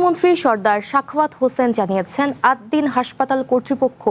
স্বাস্থ্যমন্ত্রী সর্দার সাখাওয়াত হোসেন জানিয়েছেন, ৮ দিন হাসপাতাল কর্তৃপক্ষ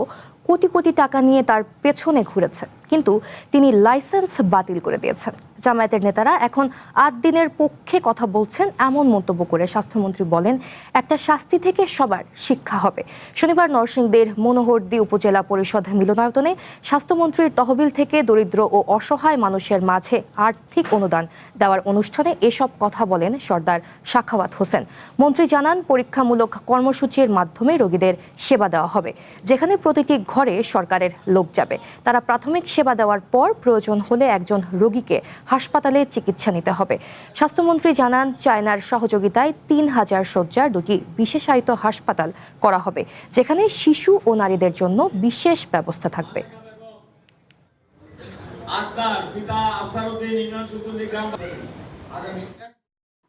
কোটি কোটি টাকা নিয়ে তার পেছনে ঘুরেছে, কিন্তু তিনি লাইসেন্স বাতিল করে দিয়েছেন। জামায়াতের নেতারা এখন ৮ দিনের পক্ষে কথা বলছেন এমন মন্তব্য করে স্বাস্থ্যমন্ত্রী বলেন, একটা শাস্তি থেকে সবার শিক্ষা হবে। শনিবার নরসিংদীর মনোহরদী উপজেলা পরিষদ মিলনায়তনে স্বাস্থ্যমন্ত্রীর তহবিল থেকে দরিদ্র ও অসহায় মানুষের মাঝে আর্থিক অনুদান দেওয়ার অনুষ্ঠানে এসব কথা বলেন সর্দার সাখাওয়াত হোসেন। মন্ত্রী জানান, পরীক্ষামূলক কর্মসূচির মাধ্যমে রোগীদের সেবা দেওয়া হবে, যেখানে প্রতিটি ঘরে সরকারের লোক যাবে। তারা প্রাথমিক সেবা দেওয়ার পর প্রয়োজন হলে একজন রোগীকে হাসপাতালে চিকিৎসা নিতে হবে। স্বাস্থ্যমন্ত্রী জানান, চায়নার সহযোগিতায় ৩,০০০ শয্যার ২টি বিশেষায়িত হাসপাতাল করা হবে, যেখানে শিশু ও নারীদের জন্য বিশেষ ব্যবস্থা থাকবে।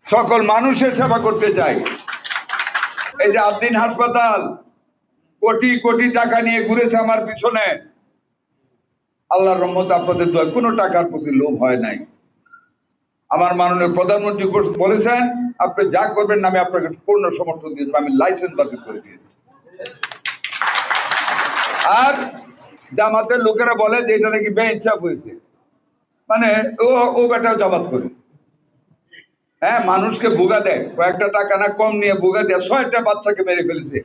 সকল মানুষের সেবা করতে চাই। এই যে ৮ দিন হাসপাতাল কোটি কোটি টাকা নিয়ে ঘুরেছে আমার পিছনে, আল্লাহর রহমতে আপনাদের দোয়া কোনো টাকার প্রতি লোভ হয় নাই। আমার মাননীয় প্রধানমন্ত্রী বলেছেন, আপনি যা করবেন আমি আপনাকে পূর্ণ সমর্থন দিয়ে দেবো। আমি লাইসেন্স বাতিল করে দিয়েছি। আর জামাতের লোকেরা বলে যে এটা নাকি বেইনসাফ হয়েছে, মানে ও বেটাও জামাত করে। হ্যাঁ, মানুষকে ভুগা দেয়, কয়েকটা টাকা না কম নিয়ে ভুগা দেয়, ৬টা বাচ্চাকে মেরে ফেলেছে।